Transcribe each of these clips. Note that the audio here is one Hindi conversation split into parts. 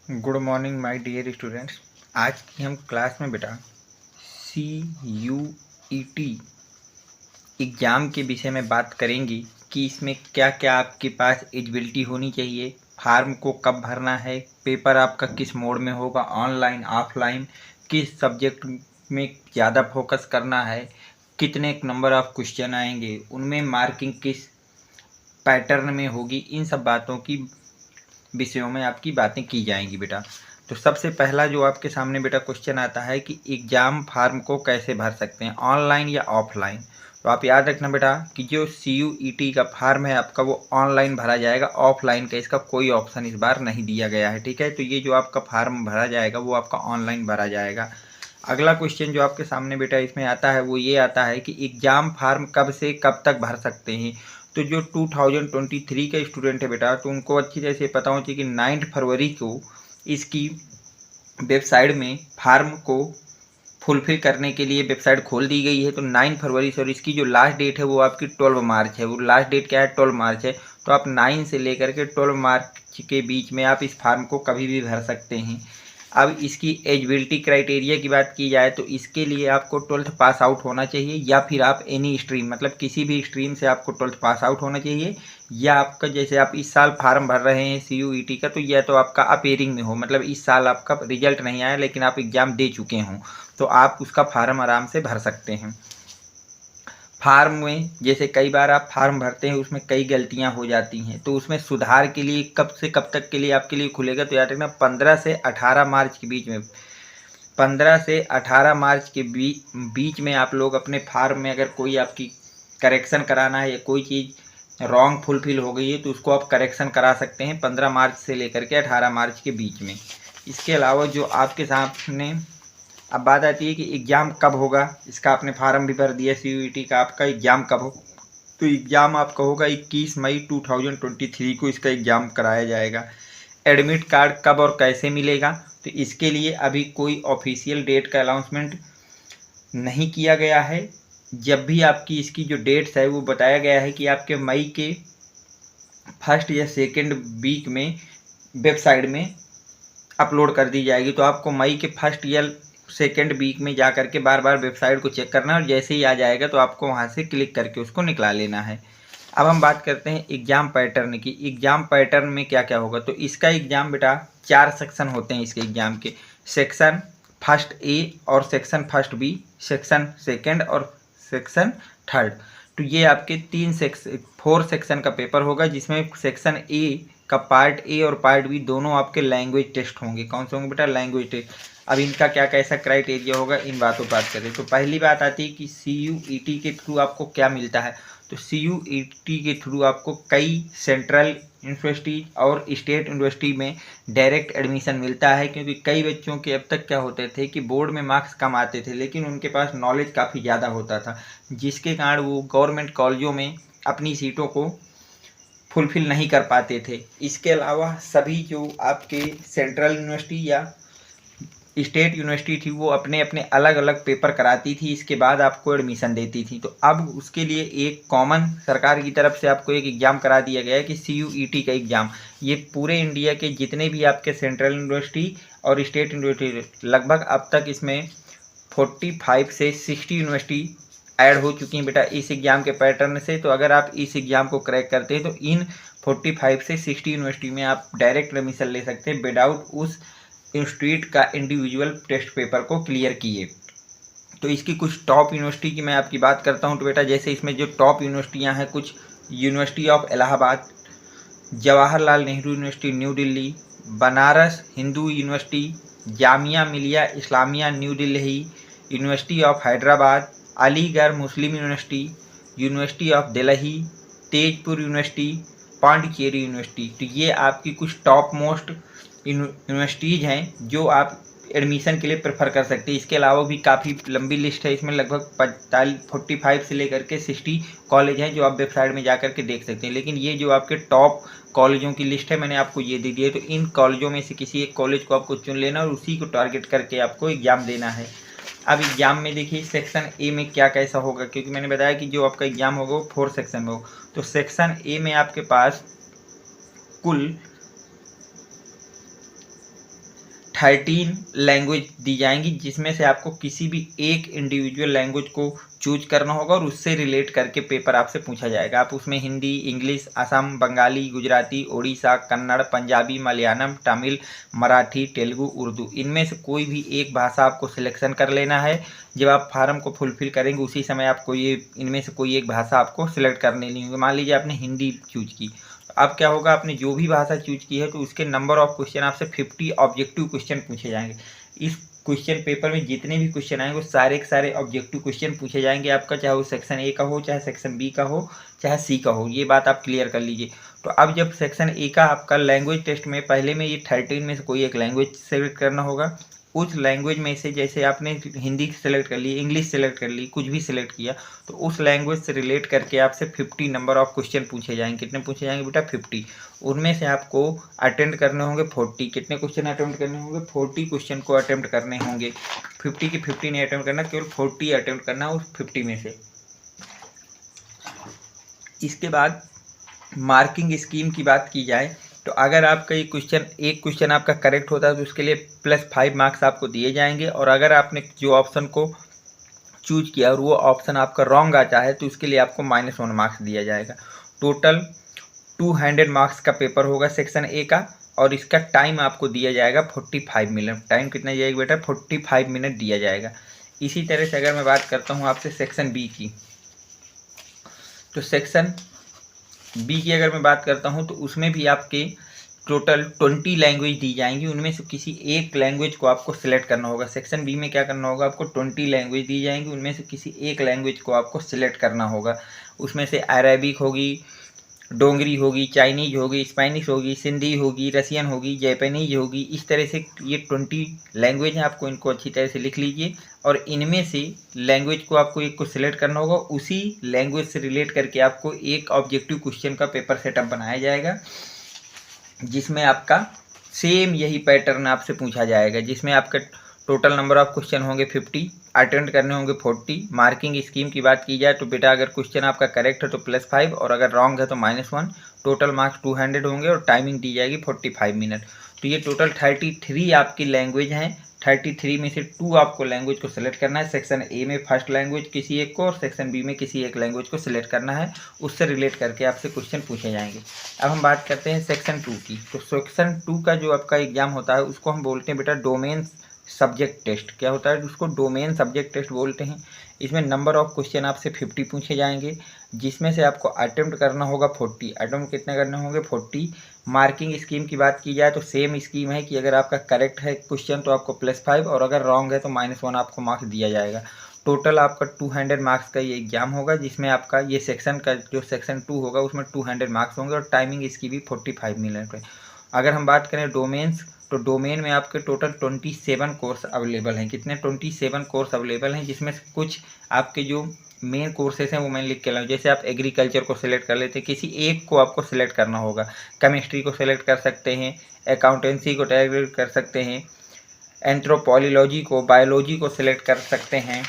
Good morning my dear students. आज की हम क्लास में बेटा CUET एग्ज़ाम के विषय में बात करेंगे कि इसमें क्या क्या आपके पास एलिजिबिलिटी होनी चाहिए, फार्म को कब भरना है, पेपर आपका किस मोड में होगा, ऑनलाइन ऑफलाइन, किस सब्जेक्ट में ज़्यादा फोकस करना है, कितने नंबर ऑफ क्वेश्चन आएंगे, उनमें मार्किंग किस पैटर्न में होगी। इन सब बातों की विषयों में आपकी बातें की जाएंगी बेटा। तो सबसे पहला जो आपके सामने बेटा क्वेश्चन आता है कि एग्ज़ाम फार्म को कैसे भर सकते हैं, ऑनलाइन या ऑफलाइन। तो आप याद रखना बेटा कि जो CUET का फार्म है आपका वो ऑनलाइन भरा जाएगा, ऑफलाइन का इसका कोई ऑप्शन इस बार नहीं दिया गया है। ठीक है, तो ये जो आपका फार्म भरा जाएगा वो आपका ऑनलाइन भरा जाएगा। अगला क्वेश्चन जो आपके सामने बेटा इसमें आता है वो ये आता है कि एग्ज़ाम फार्म कब से कब तक भर सकते हैं। तो जो 2023 का स्टूडेंट है बेटा, तो उनको अच्छी तरह से पता होना चाहिए कि 9 फरवरी को इसकी वेबसाइट में फार्म को फुलफिल करने के लिए वेबसाइट खोल दी गई है। तो 9 फरवरी से, और इसकी जो लास्ट डेट है वो आपकी 12 मार्च है। वो लास्ट डेट क्या है, 12 मार्च है। तो आप 9 से लेकर के 12 मार्च के बीच में आप इस फार्म को कभी भी भर सकते हैं। अब इसकी एलिजिबिलिटी क्राइटेरिया की बात की जाए तो इसके लिए आपको 12th पास आउट होना चाहिए, या फिर आप एनी स्ट्रीम मतलब किसी भी स्ट्रीम से आपको 12th पास आउट होना चाहिए, या आपका जैसे आप इस साल फार्म भर रहे हैं CUET का, तो यह तो आपका अपेयरिंग में हो, मतलब इस साल आपका रिजल्ट नहीं आया लेकिन आप एग्ज़ाम दे चुके हों, तो आप उसका फार्म आराम से भर सकते हैं। फार्म में जैसे कई बार आप फार्म भरते हैं उसमें कई गलतियां हो जाती हैं, तो उसमें सुधार के लिए कब से कब तक के लिए आपके लिए खुलेगा, तो याद रखना 15 से 18 मार्च के बीच में। 15 से 18 मार्च के बीच में आप लोग अपने फार्म में अगर कोई आपकी करेक्शन कराना है या कोई चीज़ रॉन्ग फुलफिल हो गई है तो उसको आप करेक्शन करा सकते हैं 15 मार्च से लेकर के 18 मार्च के बीच में। इसके अलावा जो आपके सामने अब बात आती है कि एग्ज़ाम कब होगा, इसका आपने फार्म भी भर दिया CUET का, आपका एग्ज़ाम कब हो, तो एग्ज़ाम आपका होगा 21 मई 2023 को इसका एग्ज़ाम कराया जाएगा। एडमिट कार्ड कब और कैसे मिलेगा, तो इसके लिए अभी कोई ऑफिशियल डेट का अनाउंसमेंट नहीं किया गया है। जब भी आपकी इसकी जो डेट्स है वो बताया गया है कि आपके मई के फर्स्ट या सेकेंड वीक में वेबसाइट में अपलोड कर दी जाएगी। तो आपको मई के फर्स्ट या सेकेंड वीक में जा करके बार बार वेबसाइट को चेक करना है, और जैसे ही आ जाएगा तो आपको वहाँ से क्लिक करके उसको निकला लेना है। अब हम बात करते हैं एग्ज़ाम पैटर्न की। एग्ज़ाम पैटर्न में क्या क्या होगा, तो इसका एग्ज़ाम बेटा 4 सेक्शन होते हैं इसके एग्ज़ाम के। सेक्शन फर्स्ट ए और section first B, section second और सेक्शन थर्ड। तो ये आपके 4 सेक्शन का पेपर होगा, जिसमें सेक्शन ए का पार्ट ए और पार्ट बी दोनों आपके लैंग्वेज टेस्ट होंगे। कौन से होंगे बेटा, लैंग्वेज टेस्ट। अब इनका क्या कैसा क्राइटेरिया होगा, इन बातों पर बात करें तो पहली बात आती है कि CUET के थ्रू आपको क्या मिलता है। तो CUET के थ्रू आपको कई सेंट्रल यूनिवर्सिटी और स्टेट यूनिवर्सिटी में डायरेक्ट एडमिशन मिलता है, क्योंकि कई बच्चों के अब तक क्या होते थे कि बोर्ड में मार्क्स कम आते थे लेकिन उनके पास नॉलेज काफ़ी ज़्यादा होता था, जिसके कारण वो गवर्नमेंट कॉलेजों में अपनी सीटों को फुलफिल नहीं कर पाते थे। इसके अलावा सभी जो आपके सेंट्रल यूनिवर्सिटी या स्टेट यूनिवर्सिटी थी वो अपने अपने अलग अलग पेपर कराती थी, इसके बाद आपको एडमिशन देती थी। तो अब उसके लिए एक कॉमन सरकार की तरफ से आपको एक एग्ज़ाम करा दिया गया है कि CUET का एग्ज़ाम। ये पूरे इंडिया के जितने भी आपके सेंट्रल यूनिवर्सिटी और स्टेट यूनिवर्सिटी, लगभग अब तक इसमें 45 से 60 यूनिवर्सिटी ऐड हो चुकी हैं बेटा इस एग्ज़ाम के पैटर्न से। तो अगर आप इस एग्ज़ाम को क्रैक करते हैं तो इन 45 से 60 यूनिवर्सिटी में आप डायरेक्ट एडमिशन ले सकते हैं विदाउट उस इंस्टीट्यूट का इंडिविजुअल टेस्ट पेपर को क्लियर किए। तो इसकी कुछ टॉप यूनिवर्सिटी की मैं आपकी बात करता हूँ। तो बेटा जैसे इसमें जो टॉप यूनिवर्सिटियाँ हैं, कुछ university of Allahabad, Jawaharlal Nehru university new Delhi, Banaras Hindu university, Jamia Millia Islamia new Delhi, university of Hyderabad, Aligarh Muslim university, university of Delhi, Tezpur university, Pondicherry university. तो ये आपकी कुछ टॉप मोस्ट यूनिवर्सिटीज़ हैं जो आप एडमिशन के लिए प्रेफर कर सकते हैं। इसके अलावा भी काफ़ी लंबी लिस्ट है, इसमें लगभग 45 से लेकर के 60 कॉलेज हैं जो आप वेबसाइट में जा कर के देख सकते हैं। लेकिन ये जो आपके टॉप कॉलेजों की लिस्ट है मैंने आपको ये दे दी है। तो इन कॉलेजों में से किसी एक कॉलेज को आपको चुन लेना और उसी को टारगेट करके आपको एग्ज़ाम देना है। अब एग्ज़ाम में देखिए सेक्शन ए में क्या कैसा होगा, क्योंकि मैंने बताया कि जो आपका एग्ज़ाम होगा वो 4 सेक्शन में हो। तो सेक्शन ए में आपके पास कुल 13 लैंग्वेज दी जाएंगी, जिसमें से आपको किसी भी एक इंडिविजुअल लैंग्वेज को चूज करना होगा और उससे रिलेट करके पेपर आपसे पूछा जाएगा। आप उसमें हिंदी, इंग्लिश, असम, बंगाली, गुजराती, ओडिशा, कन्नड़, पंजाबी, मलयालम, तमिल, मराठी, तेलुगु, उर्दू, इनमें से कोई भी एक भाषा आपको सिलेक्शन कर लेना है। जब आप फार्म को फुलफिल करेंगे उसी समय आपको ये इनमें से कोई एक भाषा आपको सिलेक्ट कर लेनी होगी। मान लीजिए आपने हिंदी चूज की, अब क्या होगा, आपने जो भी भाषा चूज की है तो उसके नंबर ऑफ क्वेश्चन आपसे 50 ऑब्जेक्टिव क्वेश्चन पूछे जाएंगे। इस क्वेश्चन पेपर में जितने भी क्वेश्चन आएंगे वो सारे के सारे ऑब्जेक्टिव क्वेश्चन पूछे जाएंगे आपका, चाहे वो सेक्शन ए का हो, चाहे सेक्शन बी का हो, चाहे सी का हो। ये बात आप क्लियर कर लीजिए। तो अब जब सेक्शन ए का आपका लैंग्वेज टेस्ट में पहले में ये 13 में से कोई एक लैंग्वेज सेलेक्ट करना होगा। उस लैंग्वेज में से जैसे आपने हिंदी सेलेक्ट कर ली, इंग्लिश सेलेक्ट कर ली, कुछ भी सिलेक्ट किया, तो उस लैंग्वेज से रिलेट करके आपसे 50 नंबर ऑफ क्वेश्चन पूछे जाएंगे। कितने पूछे जाएंगे बेटा? 50। उनमें से आपको अटेम्प्ट करने होंगे 40। कितने क्वेश्चन अटेम्प्ट करने होंगे? 40 क्वेश्चन को अटेम्प्ट करने होंगे। 50 के 50 नहीं अटेम्प्ट करना, केवल 40 अटेम्प्ट करना उस 50 में से। इसके बाद मार्किंग स्कीम की बात की जाए तो अगर आपका ये एक क्वेश्चन आपका करेक्ट होता है तो उसके लिए +5 मार्क्स आपको दिए जाएंगे, और अगर आपने जो ऑप्शन को चूज किया और वो ऑप्शन आपका रॉन्ग आता है तो उसके लिए आपको -1 मार्क्स दिया जाएगा। टोटल 200 मार्क्स का पेपर होगा सेक्शन ए का, और इसका टाइम आपको दिया जाएगा 45 मिनट। टाइम कितना जाएगा बेटा? 45 मिनट दिया जाएगा। इसी तरह से अगर मैं बात करता हूँ आपसे सेक्शन बी की, तो सेक्शन बी की अगर मैं बात करता हूँ तो उसमें भी आपके टोटल 20 लैंग्वेज दी जाएंगी। उनमें से किसी एक लैंग्वेज को आपको सिलेक्ट करना होगा। सेक्शन बी में क्या करना होगा? आपको 20 लैंग्वेज दी जाएंगी, उनमें से किसी एक लैंग्वेज को आपको सिलेक्ट करना होगा। उसमें से अरेबिक होगी, डोंगरी होगी, चाइनीज होगी, स्पेनिश होगी, सिंधी होगी, रसियन होगी, जापानीज होगी। इस तरह से ये 20 लैंग्वेज हैं, आपको इनको अच्छी तरह से लिख लीजिए। और इनमें से लैंग्वेज को आपको एक को सिलेक्ट करना होगा, उसी लैंग्वेज से रिलेट करके आपको एक ऑब्जेक्टिव क्वेश्चन का पेपर सेटअप बनाया जाएगा, जिसमें आपका सेम यही पैटर्न आपसे पूछा जाएगा, जिसमें आपका टोटल नंबर ऑफ क्वेश्चन होंगे 50, अटेम्प्ट करने होंगे 40। मार्किंग स्कीम की बात की जाए तो बेटा अगर क्वेश्चन आपका करेक्ट है तो +5 और अगर रॉन्ग है तो -1। टोटल मार्क्स 200 होंगे और टाइमिंग दी जाएगी 45 मिनट। तो ये टोटल 33 आपकी लैंग्वेज हैं। 33 में से 2 आपको लैंग्वेज को सिलेक्ट करना है। सेक्शन ए में फर्स्ट लैंग्वेज किसी एक को और सेक्शन बी में किसी एक लैंग्वेज को सिलेक्ट करना है, उससे रिलेट करके आपसे क्वेश्चन पूछे जाएंगे। अब हम बात करते हैं सेक्शन 2 की। तो सेक्शन 2 का जो आपका एग्जाम होता है उसको हम बोलते हैं बेटा डोमेन सब्जेक्ट टेस्ट। क्या होता है? उसको डोमेन सब्जेक्ट टेस्ट बोलते हैं। इसमें नंबर ऑफ क्वेश्चन आपसे 50 पूछे जाएंगे, जिसमें से आपको अटेम्प्ट करना होगा 40। अटेम्प्ट कितने करने होंगे? 40। मार्किंग स्कीम की बात की जाए तो सेम स्कीम है कि अगर आपका करेक्ट है क्वेश्चन तो आपको +5 और अगर रॉन्ग है तो -1 आपको मार्क्स दिया जाएगा। टोटल आपका 200 मार्क्स का ये एग्जाम होगा, जिसमें आपका ये सेक्शन का जो सेक्शन 2 होगा उसमें 200 मार्क्स होंगे और टाइमिंग इसकी भी 45 मिनट है। अगर हम बात करें डोमेन्स, तो डोमेन में आपके टोटल 27 कोर्स अवेलेबल हैं। कितने? 27 कोर्स अवेलेबल हैं, जिसमें से कुछ आपके जो मेन कोर्सेज हैं वो मैंने लिख के लाऊँ। जैसे आप एग्रीकल्चर को सिलेक्ट कर लेते हैं, किसी एक को आपको सिलेक्ट करना होगा। केमिस्ट्री को सिलेक्ट कर सकते हैं, अकाउंटेंसी को सिलेक्ट कर सकते हैं, एंथ्रोपोलॉजी को, बायोलॉजी को सिलेक्ट कर सकते हैं,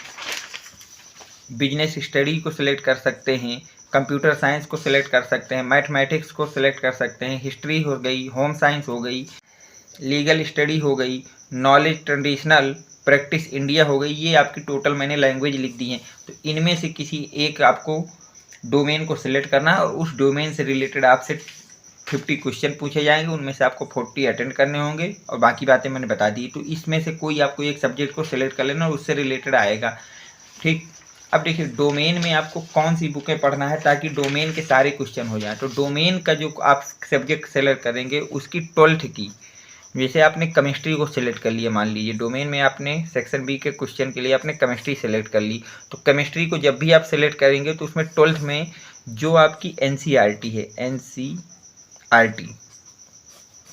बिजनेस स्टडी को सिलेक्ट कर सकते हैं, कंप्यूटर साइंस को सिलेक्ट कर सकते हैं, मैथमेटिक्स को सिलेक्ट कर सकते हैं, हिस्ट्री हो गई, होम साइंस हो गई, लीगल स्टडी हो गई, नॉलेज ट्रेडिशनल, प्रैक्टिस इंडिया हो गई। ये आपकी टोटल मैंने लैंग्वेज लिख दी हैं। तो इनमें से किसी एक आपको डोमेन को सिलेक्ट करना है और उस डोमेन से रिलेटेड आपसे 50 क्वेश्चन पूछे जाएंगे। उनमें से आपको 40 अटेंड करने होंगे और बाकी बातें मैंने बता दी। तो इसमें से कोई आपको एक सब्जेक्ट को सिलेक्ट कर लेना और उससे रिलेटेड आएगा। ठीक, अब देखिए डोमेन में आपको कौन सी बुकें पढ़ना है ताकि डोमेन के सारे क्वेश्चन हो जाए। तो डोमेन का जो आप सब्जेक्ट सेलेक्ट करेंगे उसकी 12th की, जैसे आपने केमिस्ट्री को सिलेक्ट कर लिया, मान लीजिए डोमेन में आपने सेक्शन बी के क्वेश्चन के लिए आपने केमिस्ट्री सेलेक्ट कर ली, तो केमिस्ट्री को जब भी आप सेलेक्ट करेंगे तो उसमें 12th में जो आपकी एनसीईआरटी है, एनसीईआरटी,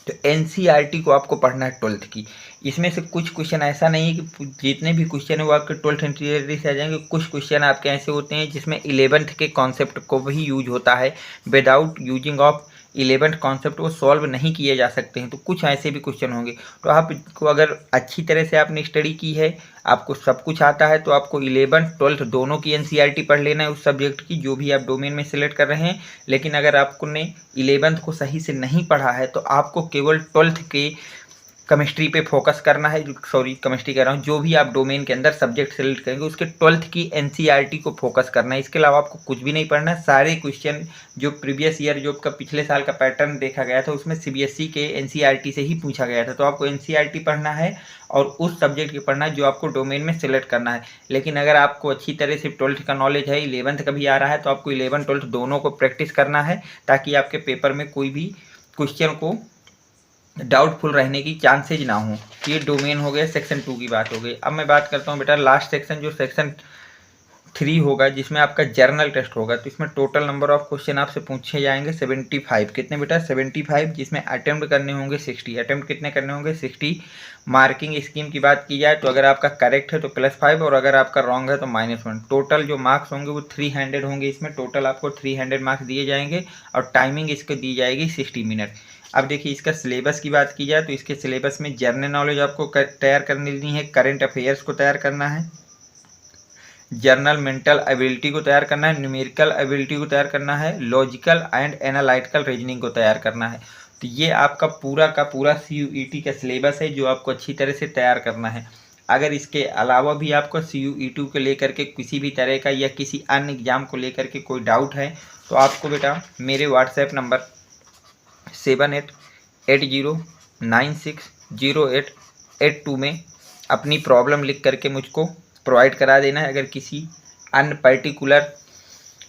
तो एनसीईआरटी को आपको पढ़ना है 12th की। इसमें से कुछ क्वेश्चन ऐसा नहीं है कि जितने भी क्वेश्चन है वो आपके 12th एनसीईआरटी से आ जाएंगे। कुछ क्वेश्चन आपके ऐसे होते हैं जिसमें 11th के कॉन्सेप्ट को भी यूज होता है, without using of 11th concept वो सॉल्व नहीं किए जा सकते हैं। तो कुछ ऐसे भी क्वेश्चन होंगे। तो आपको अगर अच्छी तरह से आपने स्टडी की है, आपको सब कुछ आता है, तो आपको 11th 12th दोनों की एनसीईआरटी पढ़ लेना है उस सब्जेक्ट की जो भी आप डोमेन में सिलेक्ट कर रहे हैं। लेकिन अगर आपने 11th को सही से नहीं पढ़ा है तो आपको केवल 12th के केमिस्ट्री पे फोकस करना है, सॉरी केमिस्ट्री कह रहा हूँ, जो भी आप डोमेन के अंदर सब्जेक्ट सेलेक्ट करेंगे उसके 12th की एनसीईआरटी को फोकस करना है। इसके अलावा आपको कुछ भी नहीं पढ़ना है। सारे क्वेश्चन जो प्रीवियस ईयर जो आपका पिछले साल का पैटर्न देखा गया था उसमें सीबीएसई के एनसीईआरटी से ही पूछा गया था, तो आपको एनसीईआरटी पढ़ना है और उस सब्जेक्ट की पढ़ना है जो आपको डोमेन में सिलेक्ट करना है। लेकिन अगर आपको अच्छी तरह से 12th का नॉलेज है, 11th का भी आ रहा है, तो आपको 11 12 दोनों को प्रैक्टिस करना है ताकि आपके पेपर में कोई भी क्वेश्चन को डाउटफुल रहने की चांसेज ना हो। ये डोमेन हो गया, सेक्शन 2 की बात हो गई। अब मैं बात करता हूँ बेटा लास्ट सेक्शन जो सेक्शन 3 होगा, जिसमें आपका जर्नल टेस्ट होगा। तो इसमें टोटल नंबर ऑफ क्वेश्चन आपसे पूछे जाएंगे 75। कितने बेटा? 75, जिसमें अटेम्प्ट करने होंगे 60। अटेम्प्ट कितने करने होंगे? 60। मार्किंग स्कीम की बात की जाए तो अगर आपका करेक्ट है तो +5 और अगर आपका रॉन्ग है तो -1। टोटल जो मार्क्स होंगे वो 300 होंगे। इसमें टोटल आपको 300 मार्क्स दिए जाएंगे और टाइमिंग इसको दी जाएगी 60 मिनट। अब देखिए इसका सिलेबस की बात की जाए तो इसके सिलेबस में जनरल नॉलेज आपको तैयार करनी है, करंट अफेयर्स को तैयार करना है, जर्नल मेंटल एबिलिटी को तैयार करना है, न्यूमेरिकल एबिलिटी को तैयार करना है, लॉजिकल एंड एनालिटिकल रीजनिंग को तैयार करना है। तो ये आपका पूरा का पूरा CUET का सिलेबस है जो आपको अच्छी तरह से तैयार करना है। अगर इसके अलावा भी आपको CUET को लेकर के किसी भी तरह का या किसी अन्य एग्जाम को लेकर के कोई डाउट है तो आपको बेटा मेरे व्हाट्सएप नंबर 7880960882 में अपनी प्रॉब्लम लिख करके मुझको प्रोवाइड करा देना है। अगर किसी अन्य पर्टिकुलर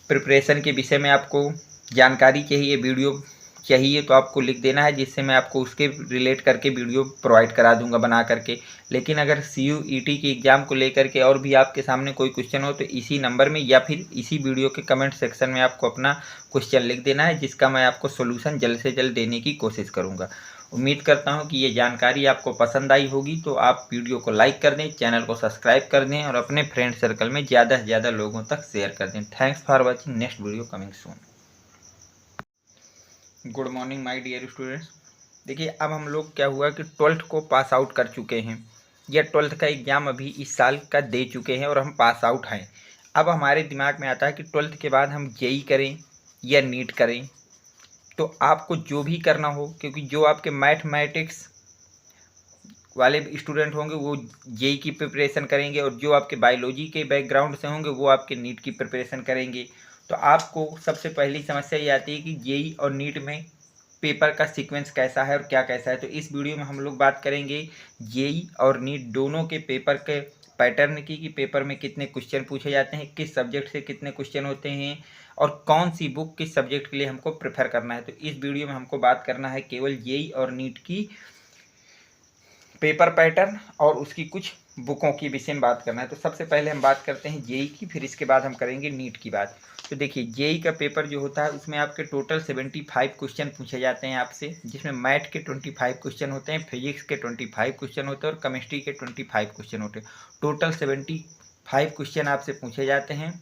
प्रिपरेशन के विषय में आपको जानकारी चाहिए, वीडियो चाहिए, तो आपको लिख देना है, जिससे मैं आपको उसके रिलेट करके वीडियो प्रोवाइड करा दूंगा बना करके। लेकिन अगर CUET की एग्ज़ाम को लेकर के और भी आपके सामने कोई क्वेश्चन हो तो इसी नंबर में या फिर इसी वीडियो के कमेंट सेक्शन में आपको अपना क्वेश्चन लिख देना है, जिसका मैं आपको सोल्यूशन जल्द से जल्द देने की कोशिश करूँगा। उम्मीद करता हूँ कि ये जानकारी आपको पसंद आई होगी, तो आप वीडियो को लाइक कर दें, चैनल को सब्सक्राइब कर दें और अपने फ्रेंड सर्कल में ज़्यादा से ज़्यादा लोगों तक शेयर कर दें। Thanks for watching, next video coming soon. Good morning my dear students. देखिए अब हम लोग क्या हुआ कि 12th को पास आउट कर चुके हैं या 12th का एग्ज़ाम अभी इस साल का दे चुके हैं और हम पास आउट हैं। अब हमारे दिमाग में आता है कि 12th के बाद हम JEE करें या नीट करें। तो आपको जो भी करना हो, क्योंकि जो आपके मैथमेटिक्स वाले स्टूडेंट होंगे वो JEE की प्रिपरेशन करेंगे और जो आपके बायोलॉजी के बैकग्राउंड से होंगे वो आपके नीट की प्रिपरेशन करेंगे। तो आपको सबसे पहली समस्या ये आती है कि JEE और नीट में पेपर का सीक्वेंस कैसा है और क्या कैसा है। तो इस वीडियो में हम लोग बात करेंगे JEE और नीट दोनों के पेपर के पैटर्न की, कि पेपर में कितने क्वेश्चन पूछे जाते हैं, किस सब्जेक्ट से कितने क्वेश्चन होते हैं और कौन सी बुक किस सब्जेक्ट के लिए हमको प्रेफर करना है। तो इस वीडियो में हमको बात करना है केवल JEE और नीट की पेपर पैटर्न और उसकी कुछ बुकों की विषय में बात करना है। तो सबसे पहले हम बात करते हैं JEE की, फिर इसके बाद हम करेंगे नीट की बात। तो देखिए JEE का पेपर जो होता है उसमें आपके टोटल 75 क्वेश्चन पूछे जाते हैं आपसे, जिसमें मैथ के 25 क्वेश्चन होते हैं, फिजिक्स के 25 क्वेश्चन होते हैं और केमिस्ट्री के 25 क्वेश्चन होते हैं। टोटल 75 क्वेश्चन आपसे पूछे जाते हैं